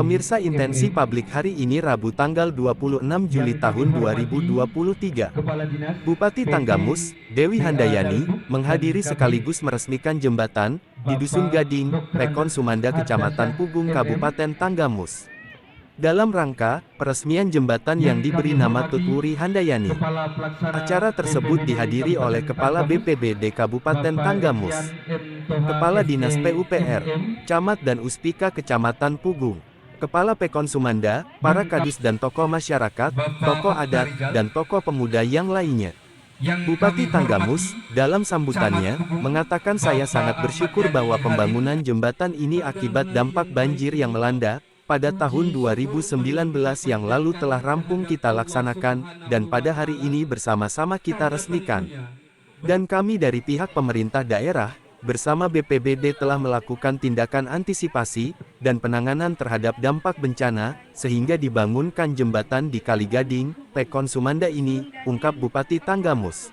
Pemirsa Intensi Publik hari ini Rabu tanggal 26 Juli tahun 2023. Bupati Tanggamus, Dewi Handayani, menghadiri sekaligus meresmikan jembatan di Dusun Gading, Pekon Sumanda Kecamatan Pugung Kabupaten Tanggamus. Dalam rangka peresmian jembatan yang diberi nama Tutwuri Handayani. Acara tersebut dihadiri oleh Kepala BPBD Kabupaten Tanggamus, Kepala Dinas PUPR, Camat dan Uspika Kecamatan Pugung, Kepala Pekon Sumanda, para kadus dan tokoh masyarakat, tokoh adat, dan tokoh pemuda yang lainnya. Bupati Tanggamus, dalam sambutannya, mengatakan saya sangat bersyukur bahwa pembangunan jembatan ini akibat dampak banjir yang melanda pada tahun 2019 yang lalu telah rampung kita laksanakan, dan pada hari ini bersama-sama kita resmikan. Dan kami dari pihak pemerintah daerah, bersama BPBD telah melakukan tindakan antisipasi dan penanganan terhadap dampak bencana, sehingga dibangunkan jembatan di Kali Gading, Pekon Sumanda ini, ungkap Bupati Tanggamus.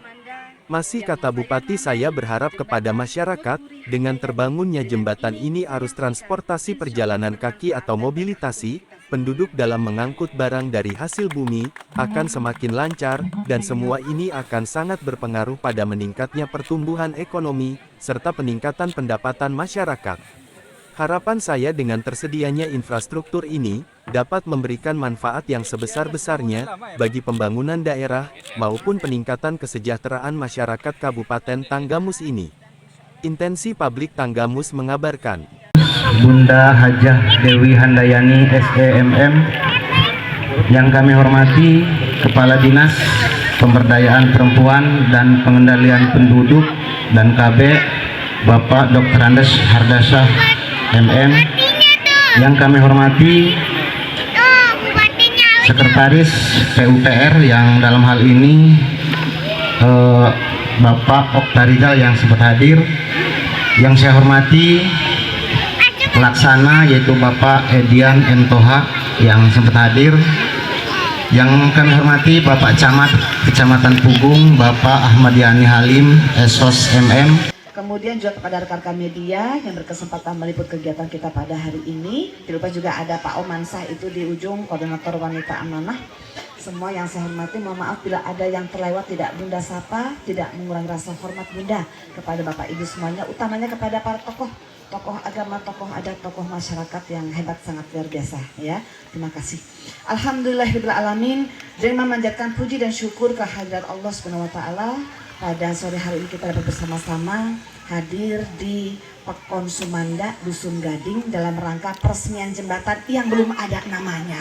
Masih kata Bupati, saya berharap kepada masyarakat, dengan terbangunnya jembatan ini arus transportasi perjalanan kaki atau mobilitasi, penduduk dalam mengangkut barang dari hasil bumi, akan semakin lancar, dan semua ini akan sangat berpengaruh pada meningkatnya pertumbuhan ekonomi, serta peningkatan pendapatan masyarakat. Harapan saya dengan tersedianya infrastruktur ini, dapat memberikan manfaat yang sebesar-besarnya, bagi pembangunan daerah, maupun peningkatan kesejahteraan masyarakat Kabupaten Tanggamus ini. Intensi Publik Tanggamus mengabarkan. Bunda Hajah Dewi Handayani SEMM, yang kami hormati Kepala Dinas Pemberdayaan Perempuan dan Pengendalian Penduduk dan KB, Bapak Dr. Andes Hardasah MM, yang kami hormati Sekretaris PUPR yang dalam hal ini Bapak Oktarizal yang sempat hadir, yang saya hormati pelaksana yaitu Bapak Edian M. Toha yang sempat hadir, yang kami hormati Bapak Camat Kecamatan Pugung, Bapak Ahmad Yani Halim SOS MM. Kemudian juga kepada rekan-rekan media yang berkesempatan meliput kegiatan kita pada hari ini. Tidak lupa juga ada Pak Omansah itu di ujung, koordinator wanita amanah. Semua yang saya hormati, mohon maaf bila ada yang terlewat, tidak Bunda sapa, tidak mengurangi rasa hormat Bunda kepada Bapak Ibu semuanya, utamanya kepada para tokoh agama, tokoh adat, tokoh masyarakat yang hebat, sangat luar biasa ya. Terima kasih. Alhamdulillahirabbil alamin. Dengan memanjatkan puji dan syukur kehadirat Allah Subhanahu wa taala, pada sore hari ini kita dapat bersama-sama hadir di Pekon Sumanda, Dusun Gading dalam rangka peresmian jembatan yang belum ada namanya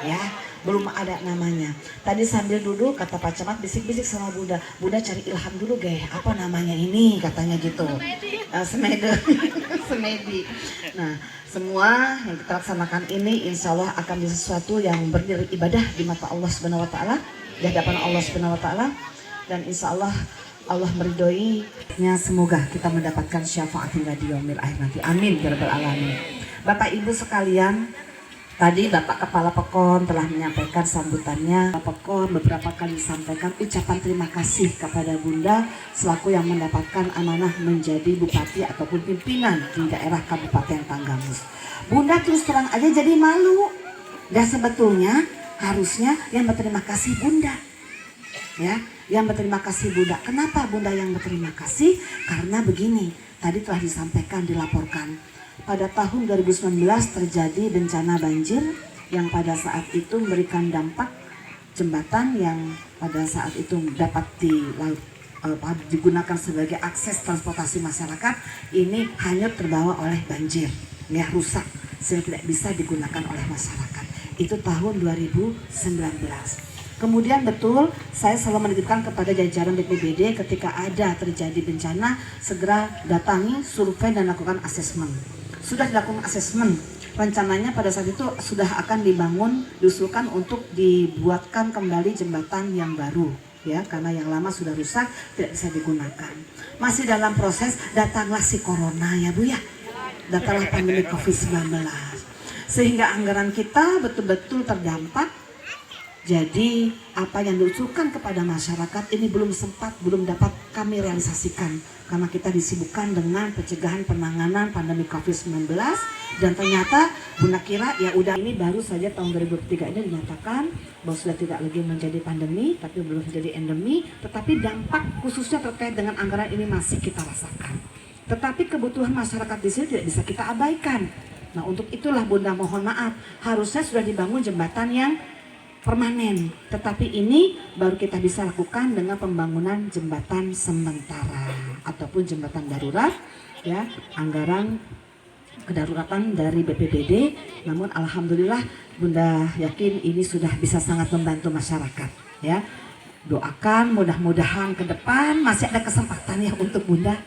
ya. Belum ada namanya. Tadi sambil duduk kata Pak Camat bisik-bisik sama Bunda, Bunda cari ilham dulu geh, apa namanya ini katanya gitu. Semedi. Nah, semua yang kita laksanakan ini insya Allah akan menjadi sesuatu yang bernilai ibadah di mata Allah Subhanahu wa taala, di hadapan Allah Subhanahu wa taala, dan insya Allah Allah meridhoinya. Semoga kita mendapatkan syafaat hingga di yaumil akhir nanti. Amin ya rabbal alamin. Bapak Ibu sekalian, tadi Bapak Kepala Pekon telah menyampaikan sambutannya. Bapak Pekon beberapa kali sampaikan ucapan terima kasih kepada Bunda selaku yang mendapatkan amanah menjadi bupati ataupun pimpinan di daerah Kabupaten Tanggamus. Bunda terus terang aja jadi malu. Dan sebetulnya harusnya yang berterima kasih Bunda. Ya, yang berterima kasih Bunda. Kenapa Bunda yang berterima kasih? Karena begini, tadi telah disampaikan, dilaporkan. Pada tahun 2019 terjadi bencana banjir yang pada saat itu memberikan dampak jembatan yang pada saat itu dapat digunakan sebagai akses transportasi masyarakat ini hanyut terbawa oleh banjir, ya rusak sehingga tidak bisa digunakan oleh masyarakat. Itu tahun 2019. Kemudian betul saya selalu menitipkan kepada jajaran BPBD ketika ada terjadi bencana segera datangi, survei dan lakukan asesmen. Sudah dilakukan asesmen, rencananya pada saat itu sudah akan dibangun, diusulkan untuk dibuatkan kembali jembatan yang baru ya, karena yang lama sudah rusak tidak bisa digunakan. Masih dalam proses, datanglah si corona ya Bu ya, datanglah pandemi COVID-19 sehingga anggaran kita betul-betul terdampak Jadi apa yang diusulkan kepada masyarakat ini belum dapat kami realisasikan karena kita disibukkan dengan pencegahan penanganan pandemi COVID-19 dan ternyata Bunda kira ya udah ini baru saja tahun 2023 ini dinyatakan bahwa sudah tidak lagi menjadi pandemi tapi belum menjadi endemi, tetapi dampak khususnya terkait dengan anggaran ini masih kita rasakan. Tetapi kebutuhan masyarakat di sini tidak bisa kita abaikan. Nah, untuk itulah Bunda mohon maaf, harusnya sudah dibangun jembatan yang permanen, tetapi ini baru kita bisa lakukan dengan pembangunan jembatan sementara ataupun jembatan darurat, ya, anggaran kedaruratan dari BPBD. Namun alhamdulillah Bunda yakin ini sudah bisa sangat membantu masyarakat, ya. Doakan mudah-mudahan ke depan masih ada kesempatan ya untuk Bunda.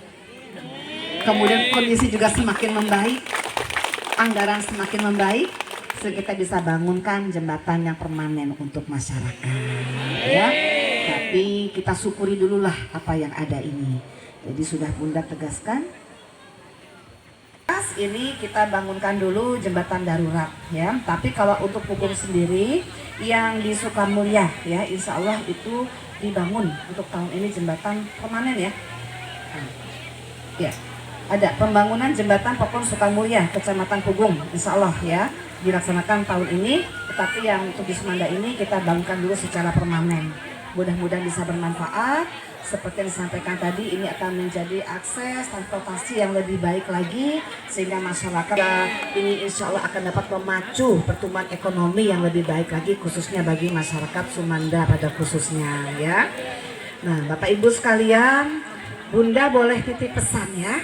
Kemudian kondisi juga semakin membaik, anggaran semakin membaik, sehingga kita bisa bangunkan jembatan yang permanen untuk masyarakat, ya. Tapi kita syukuri dululah apa yang ada ini. Jadi sudah Bunda tegaskan, ini kita bangunkan dulu jembatan darurat, ya. Tapi kalau untuk Pugong sendiri yang di Sukamulya, ya, insya Allah itu dibangun untuk tahun ini jembatan permanen, ya. Ya, ada pembangunan jembatan Pokon Sukamulya, Kecamatan Pugong, insya Allah ya dilaksanakan tahun ini. Tetapi yang untuk di Sumanda ini kita bangunkan dulu secara permanen. Mudah-mudahan bisa bermanfaat. Seperti yang disampaikan tadi, ini akan menjadi akses transportasi yang lebih baik lagi sehingga masyarakat ini insya Allah akan dapat memacu pertumbuhan ekonomi yang lebih baik lagi, khususnya bagi masyarakat Sumanda pada khususnya, ya. Nah, Bapak Ibu sekalian, Bunda boleh titip pesan ya.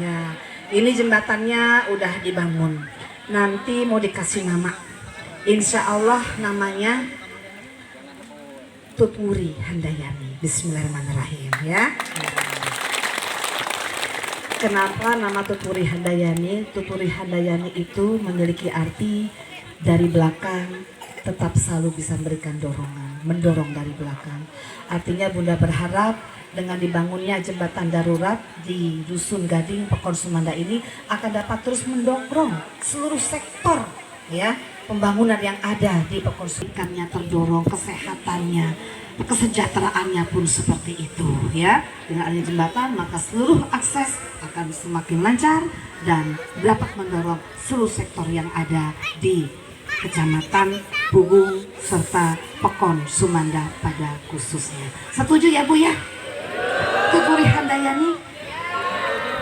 Ya, ini jembatannya udah dibangun. Nanti mau dikasih nama. Insya Allah namanya Tuturi Handayani. Bismillahirrahmanirrahim, ya. Kenapa nama Tuturi Handayani? Tuturi Handayani itu memiliki arti dari belakang tetap selalu bisa memberikan dorongan, mendorong dari belakang. Artinya Bunda berharap dengan dibangunnya jembatan darurat di Dusun Gading Pekon Sumanda ini akan dapat terus mendorong seluruh sektor, ya, pembangunan yang ada di Pekon Sumanda terdorong, kesehatannya, kesejahteraannya pun seperti itu, ya. Dengan adanya jembatan maka seluruh akses akan semakin lancar dan dapat mendorong seluruh sektor yang ada di Kecamatan Pugong serta Pekon Sumanda pada khususnya. Setuju ya Bu ya? Tuturi Handayani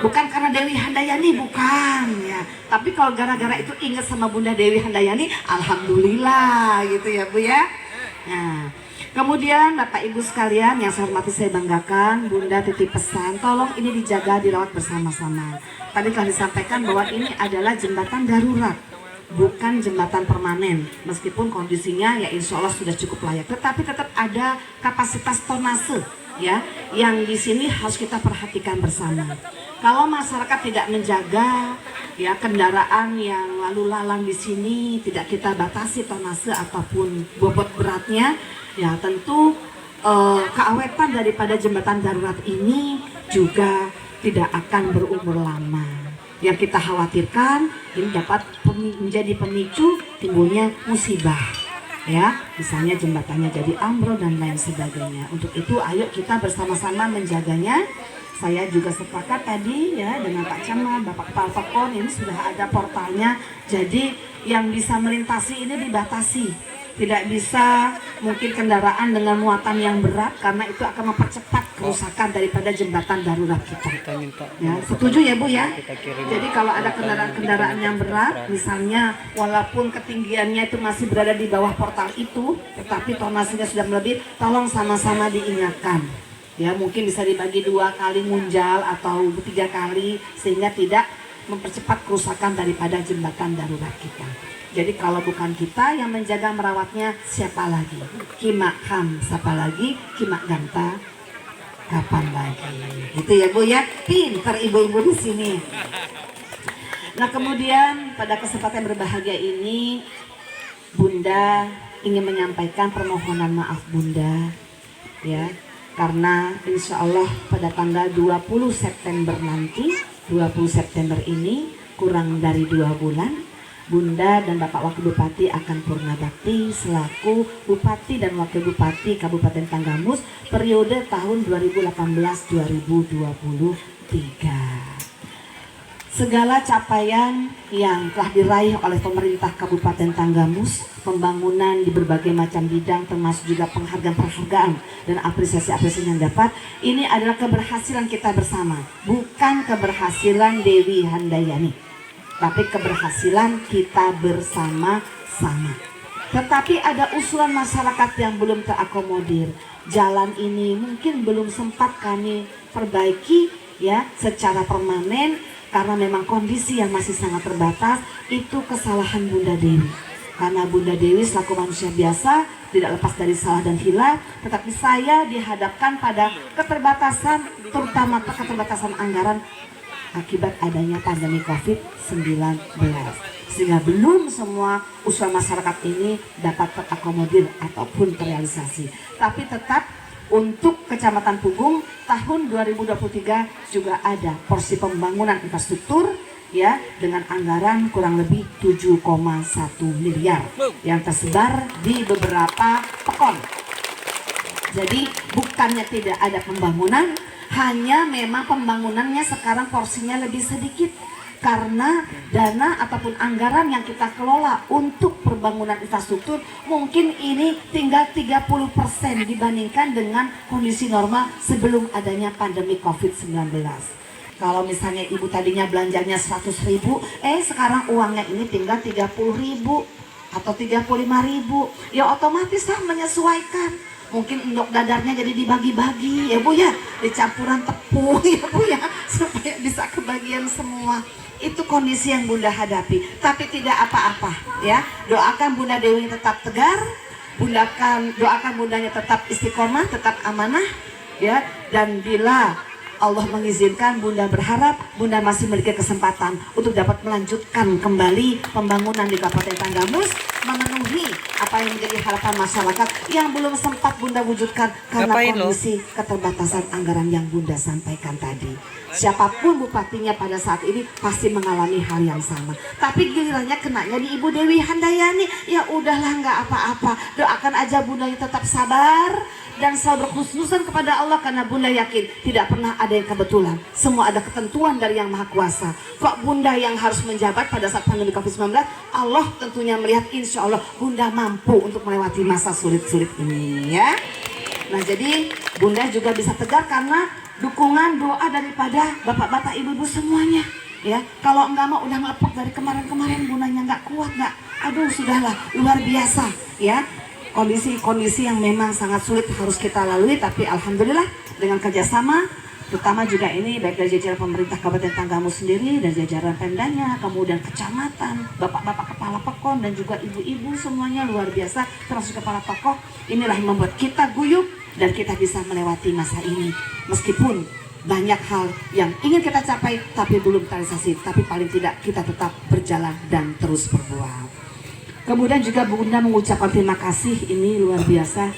bukan karena Dewi Handayani, bukan ya, tapi kalau gara-gara itu ingat sama Bunda Dewi Handayani, alhamdulillah gitu ya Bu ya. Nah, kemudian Bapak Ibu sekalian yang saya hormati, saya banggakan, Bunda titip pesan, tolong ini dijaga, dirawat bersama-sama. Tadi telah disampaikan bahwa ini adalah jembatan darurat, bukan jembatan permanen. Meskipun kondisinya ya insya Allah sudah cukup layak, tetapi tetap ada kapasitas tonase, ya, yang di sini harus kita perhatikan bersama. Kalau masyarakat tidak menjaga, ya, kendaraan yang lalu lalang di sini tidak kita batasi tonase ataupun bobot beratnya, ya tentu keawetan daripada jembatan darurat ini juga tidak akan berumur lama. Yang kita khawatirkan ini dapat menjadi pemicu timbulnya musibah, ya, misalnya jembatannya jadi ambrol dan lain sebagainya. Untuk itu ayo kita bersama-sama menjaganya. Saya juga sepakat tadi ya dengan Pak Camat, Bapak Kepala Pekon, ini sudah ada portalnya. Jadi yang bisa melintasi ini dibatasi. Tidak bisa mungkin kendaraan dengan muatan yang berat karena itu akan mempercepat kerusakan daripada jembatan darurat kita. Ya, setuju ya Bu ya? Jadi kalau ada kendaraan-kendaraan yang berat, misalnya walaupun ketinggiannya itu masih berada di bawah portal itu, tetapi tonasenya sudah melebihi, tolong sama-sama diingatkan. Ya, mungkin bisa dibagi 2 kali munjal atau 3 kali sehingga tidak mempercepat kerusakan daripada jembatan darurat kita. Jadi kalau bukan kita yang menjaga merawatnya, siapa lagi? Kimak Ham, siapa lagi? Kimak Ganta, kapan lagi? Itu ya Bu ya, pinter ibu-ibu di sini. Nah kemudian pada kesempatan berbahagia ini, Bunda ingin menyampaikan permohonan maaf Bunda, ya, karena insya Allah pada tanggal 20 September nanti, 20 September ini kurang dari 2 bulan, Bunda dan Bapak Wakil Bupati akan purna bakti selaku Bupati dan Wakil Bupati Kabupaten Tanggamus periode tahun 2018-2023. Segala capaian yang telah diraih oleh pemerintah Kabupaten Tanggamus, pembangunan di berbagai macam bidang termasuk juga penghargaan-penghargaan dan apresiasi-apresiasi yang dapat, ini adalah keberhasilan kita bersama, bukan keberhasilan Dewi Handayani, tapi keberhasilan kita bersama-sama. Tetapi ada usulan masyarakat yang belum terakomodir. Jalan ini mungkin belum sempat kami perbaiki ya secara permanen, karena memang kondisi yang masih sangat terbatas. Itu kesalahan Bunda Dewi, karena Bunda Dewi selaku manusia biasa tidak lepas dari salah dan hilaf, tetapi saya dihadapkan pada keterbatasan, terutama keterbatasan anggaran akibat adanya pandemi COVID-19, sehingga belum semua usaha masyarakat ini dapat terakomodir ataupun terrealisasi. Tapi tetap untuk Kecamatan Pugung tahun 2023 juga ada porsi pembangunan infrastruktur ya dengan anggaran kurang lebih 7,1 miliar yang tersebar di beberapa pekon. Jadi bukannya tidak ada pembangunan, hanya memang pembangunannya sekarang porsinya lebih sedikit karena dana ataupun anggaran yang kita kelola untuk pembangunan infrastruktur mungkin ini tinggal 30% dibandingkan dengan kondisi normal sebelum adanya pandemi COVID-19. Kalau misalnya ibu tadinya belanjanya 100.000, sekarang uangnya ini tinggal 30.000 atau 35.000, ya otomatis lah menyesuaikan. Mungkin endok dadarnya jadi dibagi-bagi ya Bu ya, dicampuran tepung ya Bu ya, supaya bisa kebagian semua. Itu kondisi yang Bunda hadapi, tapi tidak apa-apa ya. Doakan Bunda Dewi tetap tegar, doakan bundanya tetap istiqomah, tetap amanah ya. Dan bila Allah mengizinkan, Bunda berharap Bunda masih memiliki kesempatan untuk dapat melanjutkan kembali pembangunan di Kabupaten Tanggamus, memenuhi apa yang menjadi harapan masyarakat yang belum sempat Bunda wujudkan karena kondisi keterbatasan anggaran yang Bunda sampaikan tadi. Siapapun bupatinya pada saat ini pasti mengalami hal yang sama. Tapi gilirannya kenanya di Ibu Dewi Handayani, ya udahlah nggak apa-apa. Doakan aja Bunda tetap sabar dan selalu berkhusnusan kepada Allah, karena Bunda yakin tidak pernah ada yang kebetulan. Semua ada ketentuan dari Yang Maha Kuasa. Kok Bunda yang harus menjabat pada saat pandemi COVID-19, Allah tentunya melihat insya Allah Bunda mampu untuk melewati masa sulit-sulit ini ya. Nah jadi Bunda juga bisa tegar karena dukungan doa daripada bapak-bapak ibu-ibu semuanya ya. Kalau enggak mau udah ngelepok dari kemarin-kemarin, Bundanya nggak kuat, nggak, aduh sudahlah, luar biasa ya. Kondisi-kondisi yang memang sangat sulit harus kita lalui, tapi alhamdulillah dengan kerjasama, terutama juga ini baik dari jajaran pemerintah Kabupaten Tanggamus sendiri dan jajaran Pemdanya, kemudian kecamatan, bapak-bapak kepala pekon dan juga ibu-ibu semuanya luar biasa, termasuk kepala tokoh. Inilah yang membuat kita guyup dan kita bisa melewati masa ini. Meskipun banyak hal yang ingin kita capai tapi belum terrealisasi, tapi paling tidak kita tetap berjalan dan terus berbuat. Kemudian juga Bunda mengucapkan terima kasih, ini luar biasa.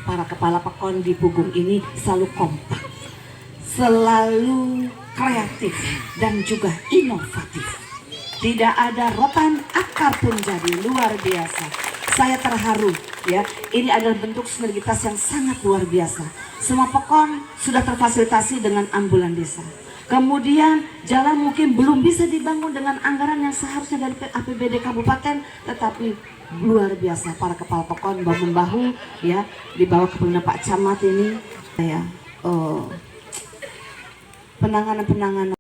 Para kepala pekon di Pugung ini selalu kompak, selalu kreatif dan juga inovatif. Tidak ada rotan, akar pun jadi, luar biasa. Saya terharu ya, ini adalah bentuk sinergitas yang sangat luar biasa. Semua pekon sudah terfasilitasi dengan ambulan desa. Kemudian jalan mungkin belum bisa dibangun dengan anggaran yang seharusnya dari APBD kabupaten, tetapi luar biasa para kepala pekon bahu-membahu ya, di bawah kepemimpinan Pak Camat ini ya, penanganan dengan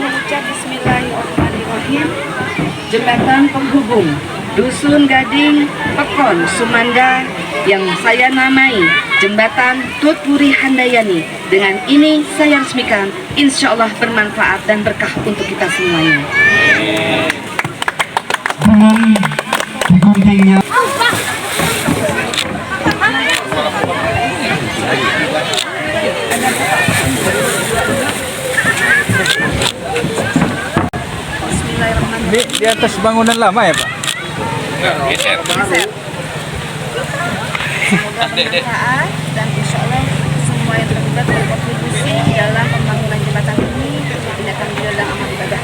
mengucap Bismillahirrahmanirrahim, jembatan penghubung Dusun Gading Pekon Sumanda yang saya namai Jembatan Tutwuri Handayani, dengan ini saya resmikan, insya Allah bermanfaat dan berkah untuk kita semuanya. Dengan diguntingnya di atas bangunan lama ya Pak? Geser. Semoga bermanfaat dan insya Allah semua yang terlibat berkontribusi dalam pembangunan jembatan ini tidak akan dalam amal ibadah.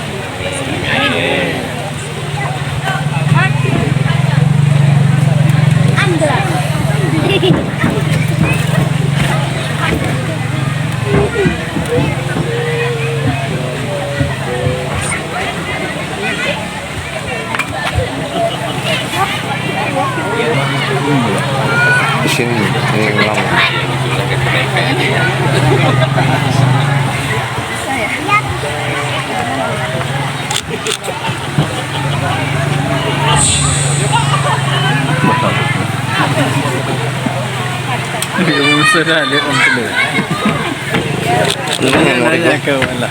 Di sini ini yang lama. Yung sudah lihat om dulu. Ini yang Nanya ke mana?